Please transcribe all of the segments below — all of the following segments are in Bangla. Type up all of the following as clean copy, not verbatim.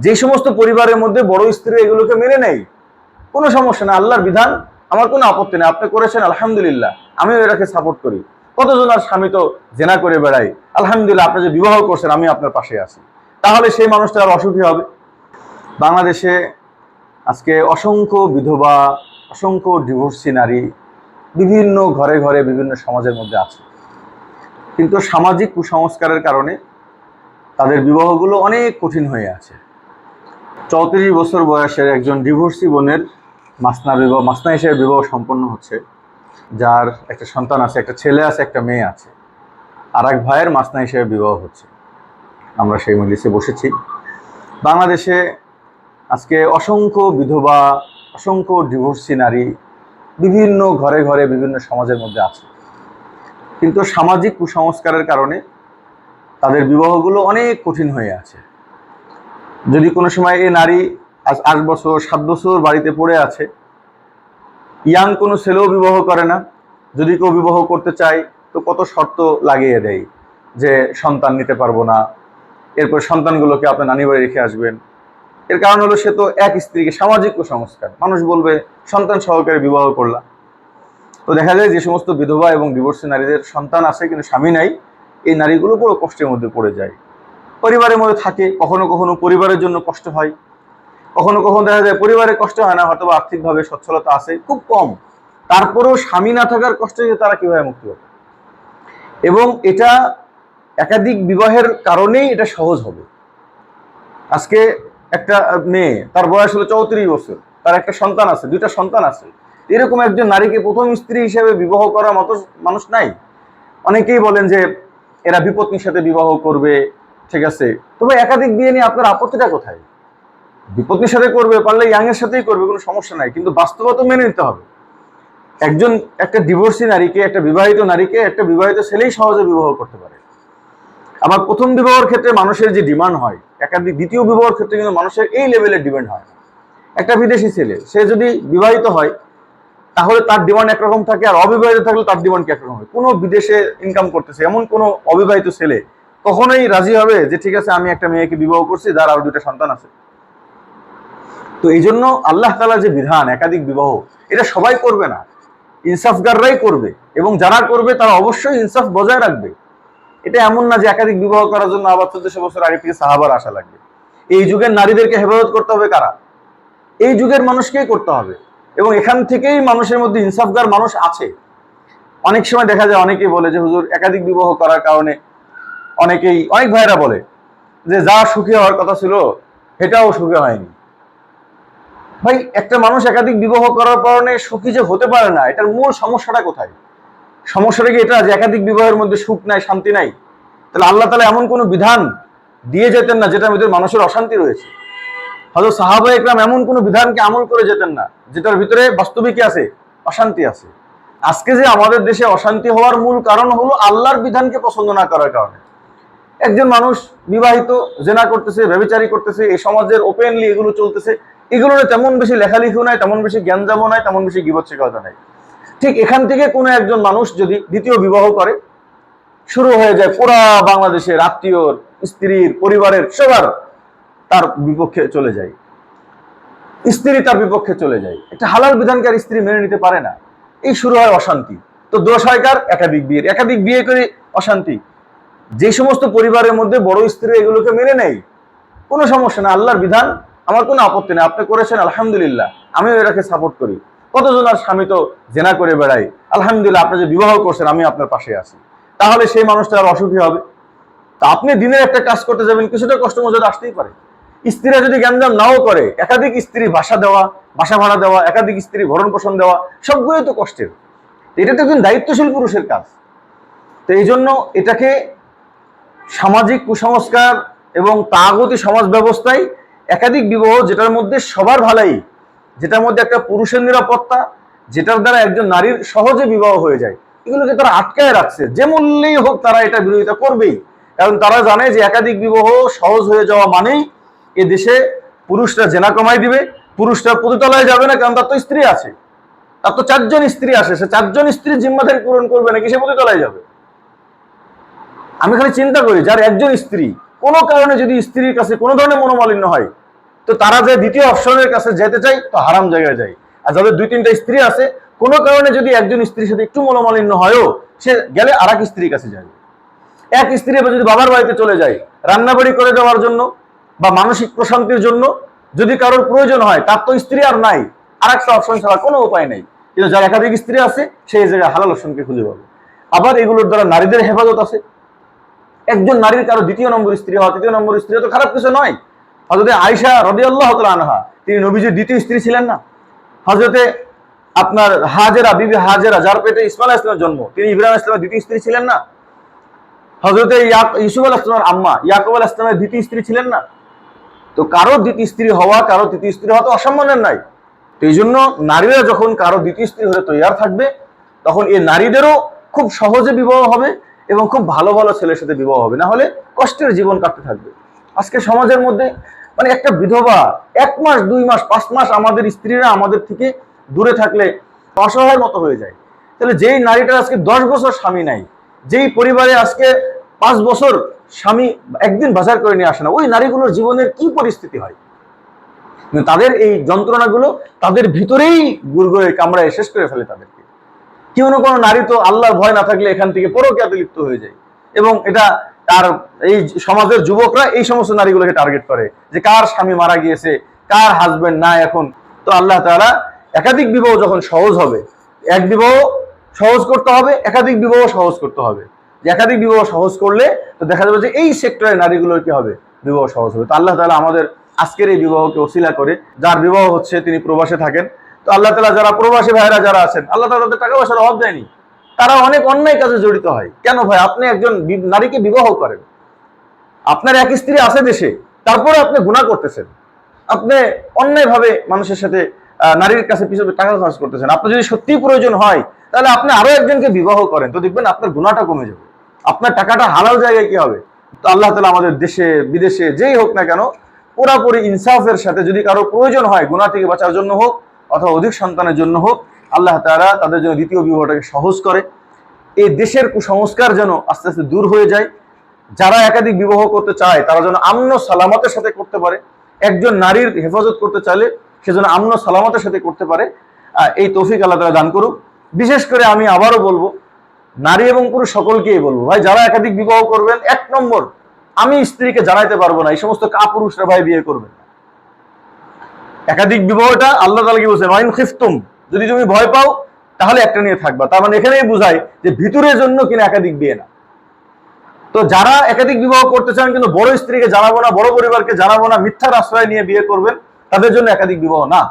যে সমস্ত পরিবারের মধ্যে বড় স্ত্রী এগুলোকে মেনে নেয়, কোনো সমস্যা না, আল্লাহর বিধান, আমার কোনো আপত্তি নেই, আপনি করেছেন আলহামদুলিল্লাহ, আমিও এটাকে সাপোর্ট করি। কতজন আর স্বামী তো জেনা করে বেড়াই, আলহামদুলিল্লাহ আপনি যে বিবাহ করছেন আমি আপনার পাশে আছি, তাহলে সেই মানুষটা আর অসুখী হবে? বাংলাদেশে আজকে অসংখ্য বিধবা, অসংখ্য ডিভোর্সি নারী বিভিন্ন ঘরে ঘরে বিভিন্ন সমাজের মধ্যে আছে, কিন্তু সামাজিক কুসংস্কারের কারণে তাদের বিবাহগুলো অনেক কঠিন হয়ে আছে। 34 বছর বয়সের একজন ডিভোর্সি বোনের মাসনা হিসেবে বিবাহ সম্পন্ন হচ্ছে, যার একটা সন্তান আছে, একটা ছেলে আছে, একটা মেয়ে আছে। আর এক ভাইয়ের মাসনা হিসেবে বিবাহ হচ্ছে। আমরা সেই মজলিসে বসেছি। বাংলাদেশে আজকে অসংখ্য বিধবা, অসংখ্য ডিভোর্সি নারী বিভিন্ন ঘরে ঘরে বিভিন্ন সমাজের মধ্যে আছে, কিন্তু সামাজিক কুসংস্কারের কারণে তাদের বিবাহগুলো অনেক কঠিন হয়ে আছে। যদি কোনো সময় এই নারী আজ 8 বছর 7 বছর বাড়িতে পড়ে আছে, ইয়াং কোনো ছেলেও বিবাহ করে না, যদি কেউ বিবাহ করতে চায় তো কত শর্ত লাগিয়ে দেয় যে সন্তান নিতে পারবো না, এরপর সন্তানগুলোকে আপনার নানি বাড়ি রেখে আসবেন। এর কারণ হলো সে তো এক স্ত্রীকে, সামাজিক কুসংস্কার, মানুষ বলবে সন্তান সহকারে বিবাহ করলা। তো দেখা যায় যে সমস্ত বিধবা এবং ডিভোর্সি নারীদের সন্তান আছে কিন্তু স্বামী নাই, এই নারীগুলো বড় কষ্টের মধ্যে পড়ে যায়। পরিবারের মধ্যে থাকে, কখনো কখনো পরিবারের জন্য কষ্ট হয়, কখনো কখনো দেখা যায় পরিবারের কষ্ট হয় না, হয়তো আর্থিকভাবে সচ্ছলতা আছে খুব কম, তারপরেও স্বামী না থাকার কষ্ট তারা কিভাবে মুক্তি হবে। এবং এটা একাধিক বিবাহের কারণেই এটা সহজ হবে। আজকে একটা মেয়ে, তার বয়স হলো 34 বছর, তার একটা সন্তান আছে, 2টা সন্তান আছে, এরকম একজন নারীকে প্রথম স্ত্রী হিসেবে বিবাহ করার মতো মানুষ নাই। অনেকেই বলেন যে এরা বিপত্নির সাথে বিবাহ করবে, ঠিক আছে, তবে একাধিক বিয়ে নিয়ে আপনার আপত্তিটা কোথায়? বিপত্নির সাথে করবে, পারলে ইয়াং এর সাথেই করবে, কোনো সমস্যা নাই, কিন্তু বাস্তবতা মেনে নিতে হবে। একটা ডিভোর্সি নারীকে, একটা বিবাহিত নারীকে একটা বিবাহিত ছেলেই সহজে বিবাহ করতে পারে। আবার প্রথম বিবাহের ক্ষেত্রে মানুষের যে ডিমান্ড হয়, দ্বিতীয় বিবাহের ক্ষেত্রে কিন্তু মানুষের এই লেভেলের ডিমান্ড হয় না। একটা বিদেশি ছেলে, সে যদি বিবাহিত হয় তাহলে তার ডিমান্ড একরকম থাকে, আর অবিবাহিত থাকলে তার ডিমান্ড কি একরকম হয়। কোনো বিদেশে ইনকাম করতেছে এমন কোনো অবিবাহিত ছেলে কখনোই রাজি হবে যে ঠিক আছে আমি একটা মেয়েকে বিবাহ করছি যার আরো 2টা সন্তান আছে? তো এই জন্য আল্লাহ তাআলা যে বিধান একাধিক বিবাহ, এটা সবাই করবে না, ইনসাফগাররাই করবে, এবং যারা করবে তারা অবশ্যই ইনসাফ বজায় রাখবে। এটা এমন না যে একাধিক বিবাহ করার জন্য আবার 1400 বছর আগে থেকে সাহাবার আসা লাগবে। এই যুগের নারীদেরকে হেফাজত করতে হবে কারা? এই যুগের মানুষকেই করতে হবে, এবং এখান থেকেই মানুষের মধ্যে ইনসাফগার মানুষ আছে। অনেক সময় দেখা যায় অনেকেই বলে যে হুজুর একাধিক বিবাহ করার কারণে অনেক ভাইরা বলে যে যা সুখী হওয়ার কথা ছিল সেটাও সুখী হয়নি। ভাই, একটা মানুষ একাধিক বিবাহ করার কারণে সুখী যে হতে পারে না, এটার মূল সমস্যাটা কোথায়? সমস্যাটা কি এটা যে একাধিক বিবাহের মধ্যে সুখ নাই, শান্তি নাই? তাহলে আল্লাহ তাআলা এমন কোনো বিধান দিয়ে যেতেন না যেটার ভিতরে মানুষের অশান্তি রয়েছে। হযরত সাহাবা ইকরাম এমন কোনো বিধানকে আমল করে যেতেন না যেটার ভিতরে বাস্তবিক কি আছে, অশান্তি আছে। আজকে যে আমাদের দেশে অশান্তি হওয়ার মূল কারণ হলো আল্লাহর বিধানকে পছন্দ না করার কারণে। একজন মানুষ বিবাহিত, জেনা করতেছে, ব্যভিচারী করতেছে, এই সমাজের ওপেনলি এগুলো চলতেছে, এগুলোর তেমন বেশি লেখালেখিও নাই, তেমন বেশি জ্ঞানজামও নাই, তেমন বেশি গীবত শিখাতে নাই। ঠিক এখান থেকে কোনো একজন মানুষ যদি দ্বিতীয় বিবাহ করে, শুরু হয়ে যায় পুরা বাংলাদেশের আত্মীয়র, স্ত্রীর, পরিবারের সবার তার বিপক্ষে চলে যায়, স্ত্রী তার বিপক্ষে চলে যায়। একটা হালাল বিধানকে আর স্ত্রী মেনে নিতে পারে না, এই শুরু হয় অশান্তি। তো দোষ হয় কার? একাধিক বিয়ে করে অশান্তি। যে সমস্ত পরিবারের মধ্যে বড় স্ত্রী এগুলোকে মেনে নেয়, কোনো সমস্যা না, আল্লাহর বিধান, আমার কোনো আপত্তি নেই, আপনি করেছেন আলহামদুলিল্লাহ, আমিও এটাকে সাপোর্ট করি। কতজন আর স্বামী তো জেনা করে বেড়াই, আলহামদুলিল্লাহ আপনি যে বিবাহ করছেন আমি আপনার পাশে আছি, তাহলে সেই মানুষটা আর অসুখী হবে? তা আপনি দিনের একটা কাজ করতে যাবেন, কিছুটা কষ্ট মজা আসতেই পারে। স্ত্রীরা যদি জ্ঞানজাম নাও করে, একাধিক স্ত্রী বাসা ভাড়া দেওয়া, একাধিক স্ত্রী ভরণ পোষণ দেওয়া, সবগুলোই তো কষ্টের। এটা তো একজন দায়িত্বশীল পুরুষের কাজ। তো এই জন্য এটাকে সামাজিক কুসংস্কার এবং তাগুতি সমাজ ব্যবস্থায় একাধিক বিবাহ, যেটার মধ্যে সবার ভালাই, যেটার মধ্যে একটা পুরুষের নিরাপত্তা, যেটার দ্বারা একজন নারীর সহজে বিবাহ হয়ে যায়, এগুলোকে তারা আটকায় রাখছে। যে মূল্যেই হোক তারা এটা বিরোধিতা করবেই, কারণ তারা জানে যে একাধিক বিবাহ সহজ হয়ে যাওয়া মানেই এ দেশে পুরুষরা জেনা কমাই দিবে, পুরুষরা পতিতালয়ে যাবে না, কারণ তার তো স্ত্রী আছে, তার তো 4 জন স্ত্রী আসে, সে 4 জন স্ত্রীর জিম্মাদারি পূরণ করবে নাকি সে পতিতালয়ে যাবে? আমি খালি চিন্তা করি, যার একজন স্ত্রী, কোনো কারণে যদি স্ত্রীর কাছে কোনো ধরনের মনোমালিন্য হয়, তো তারা যে দ্বিতীয় অপশনের কাছে যেতে চায় তো হারাম জায়গায় যায়। আর যাদের 2-3টা স্ত্রী আছে, কোনো কারণে যদি একজন স্ত্রীর সাথে একটু মনোমালিন্য হয়ও, সে গেলে আর এক স্ত্রীর কাছে যাবে। এক স্ত্রী যদি বাবার বাড়িতে চলে যায় রান্নাবাড়ি করে দেওয়ার জন্য বা মানসিক প্রশান্তির জন্য, যদি কারোর প্রয়োজন হয়, তার তো স্ত্রী আর নাই, আর একটা অপশন ছাড়া কোনো উপায় নেই। কিন্তু যার একাধিক স্ত্রী আছে সেই জায়গায় হালাল অপশনকে খুঁজে পাবে। আবার এগুলোর দ্বারা নারীদের হেফাজত আছে। একজন নারীর কারো দ্বিতীয় নম্বর স্ত্রী হওয়া, তৃতীয় নম্বর স্ত্রী হওয়া তো খারাপ কিছু নয়। হযরতে আয়েশা রাদিয়াল্লাহু তাআলা আনহা, তিনি নবীজির দ্বিতীয় স্ত্রী ছিলেন না? হযরতে আপনার হাজেরা, বিবি হাজেরা, যার পেটে ইসমাইল আলাইহিস সালামের জন্ম, তিনি ইব্রাহিম আলাইহিস সালামের দ্বিতীয় স্ত্রী ছিলেন না? হযরতে ইউসুফ আলাইহিস সালামের আম্মা ইয়াকুব আলাইহিস সালামের দ্বিতীয় স্ত্রী ছিলেন না? তো কারো দ্বিতীয় স্ত্রী হওয়া, কারো তৃতীয় স্ত্রী হওয়া তো অসম্মানের নাই। তো এই জন্য নারীরা যখন কারো দ্বিতীয় স্ত্রী হতে তৈয়ার থাকবে, তখন এই নারীদেরও খুব সহজে বিবাহ হবে এবং খুব ভালো ভালো ছেলের সাথে বিবাহ হবে, না হলে কষ্টের জীবন কাটতে থাকবে। আজকে সমাজের মধ্যে মানে একটা বিধবা 1 মাস 2 মাস 5 মাস আমাদের স্ত্রীরা আমাদের থেকে দূরে থাকলে অসহায় মতো হয়ে যায়। তাহলে যেই নারীটার আজকে 10 বছর স্বামী নাই, যেই পরিবারে আজকে 5 বছর স্বামী একদিন বাজার করে নিয়ে আসে না, ওই নারীগুলোর জীবনের কি পরিস্থিতি হয়? তাদের এই যন্ত্রণাগুলো তাদের ভিতরেই গুড়গুড়ে কামড়ায় শেষ করে ফেলে তাদেরকে। কোনো নারী তো আল্লাহর ভয় না থাকলে এখান থেকে পরকীয়াতে লিপ্ত হয়ে যায়, এবং এটা তার এই সমাজের যুবকরা এই সমস্ত নারীগুলোকে টার্গেট করে যে কার স্বামী মারা গিয়েছে, কার হাজবেন্ড না এখন। তো আল্লাহ তাআলা একাধিক বিবাহ যখন সহজ হবে, এক বিবাহ সহজ করতে হবে, একাধিক বিবাহ সহজ করতে হবে। যে একাধিক বিবাহ সহজ করলে তো দেখা যাবে যে এই সেক্টরের নারীগুলোর কি হবে, বিবাহ সহজ হবে। তো আল্লাহ তাআলা আমাদের আজকের এই বিবাহকে ওসিলা করে, যার বিবাহ হচ্ছে তিনি প্রবাসে থাকেন, তো আল্লাহ তাআলা যারা প্রবাসী ভাইরা যারা আছেন, আল্লাহ তাআলা তাদের টাকা পয়সার অভাব দেয়নি, তারা অনেক অন্যায় কাজে জড়িত হয়। কেন ভাই? আপনি একজন নারীকে বিবাহ করেন, আপনার এক স্ত্রী আছে দেশে, তারপরে আপনি গুনাহ করতেছেন, আপনি অন্যায়ভাবে মানুষের সাথে নারীর কাছে পিছনে টাকা খরচ করতেছেন। আপনার যদি সত্যিই প্রয়োজন হয় তাহলে আপনি আরো একজনকে বিবাহ করেন, তো দেখবেন আপনার গুনাহটা কমে যাবে, আপনার টাকাটা হালাল জায়গায় কি হবে। তো আল্লাহ তাআলা আমাদের দেশে বিদেশে যেই হোক না কেন, পুরাপুরি ইনসাফের সাথে, যদি কারো প্রয়োজন হয় গুনাহ থেকে বাঁচার জন্য হোক অথবা অধিক সন্তানের জন্য হোক, আল্লাহ তাআলা তাদের জন্য দ্বিতীয় বিবাহটাকে সহজ করে। এই দেশের কুসংস্কার যেন আস্তে আস্তে দূর হয়ে যায়। যারা একাধিক বিবাহ করতে চায় তারা যেন আমন সালামতের সাথে করতে পারে। একজন নারীর হেফাজত করতে চাইলে সে যেন আমন সালামতের সাথে করতে পারে। এই তৌফিক আল্লাহ তাআলা দান করুক। বিশেষ করে আমি আবারও বলবো, নারী এবং পুরুষ সকলকেই বলবো, ভাই যারা একাধিক বিবাহ করবেন, 1 নম্বর, আমি স্ত্রীকে জানাইতে পারবো না, এই সমস্ত কাপুরুষরা ভাই বিয়ে করবেন না। একাধিক বিবাহটা আল্লাহ তাআলা কি বলছেন, ওয়াইন খিফতুম, যদি তুমি ভয় পাও তাহলে একটা নিয়ে থাকবা। তার মানে এখানেই বোঝায় যে ভিতরের জন্য কিনা একাধিক বিয়ে না। তো যারা একাধিক বিবাহ করতে চান কিন্তু বড় স্ত্রীকে জানাবো না, বড় পরিবারকে জানাবো না, মিথ্যার আশ্রয় নিয়ে বিয়ে করবেন, তাদের জন্য একাধিক বিবাহ না।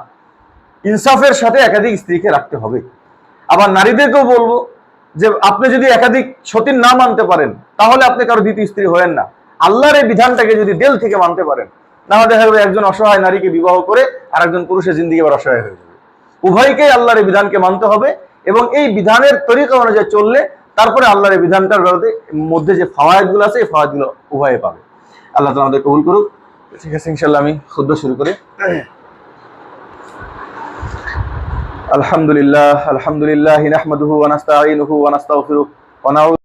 ইনসাফের সাথে একাধিক স্ত্রীকে রাখতে হবে। আবার নারীদেরকেও বলবো যে আপনি যদি একাধিক সতীন না মানতে পারেন তাহলে আপনি কারো দ্বিতীয় স্ত্রী হয়েন না। আল্লাহর এই বিধানটাকে যদি দিল থেকে মানতে পারেন, না দেখা যাবে একজন অসহায় নারীকে বিবাহ করে আর একজন পুরুষের জিন্দেগি আবার অসহায় হয়ে যাবে। উভয়কেই আল্লাহর এই বিধানকে মানতে হবে, এবং এই বিধানের তরিকা অনুযায়ী চললে তারপরে আল্লাহর এই বিধানটার মধ্যে যে ফাওয়ায়েদগুলো আছে এই ফাওয়ায়েদগুলো উভয়ে পাবে। আল্লাহ তাআলা আমাদের কবুল করুক। ঠিক আছে, ইনশাআল্লাহ আমি খুতবা শুরু করি। আলহামদুলিল্লাহ, আলহামদুলিল্লাহ নাহমাদুহু ওয়া নাস্তাঈনুহু ওয়া নাস্তাগফিরুহু ওয়া নাউযু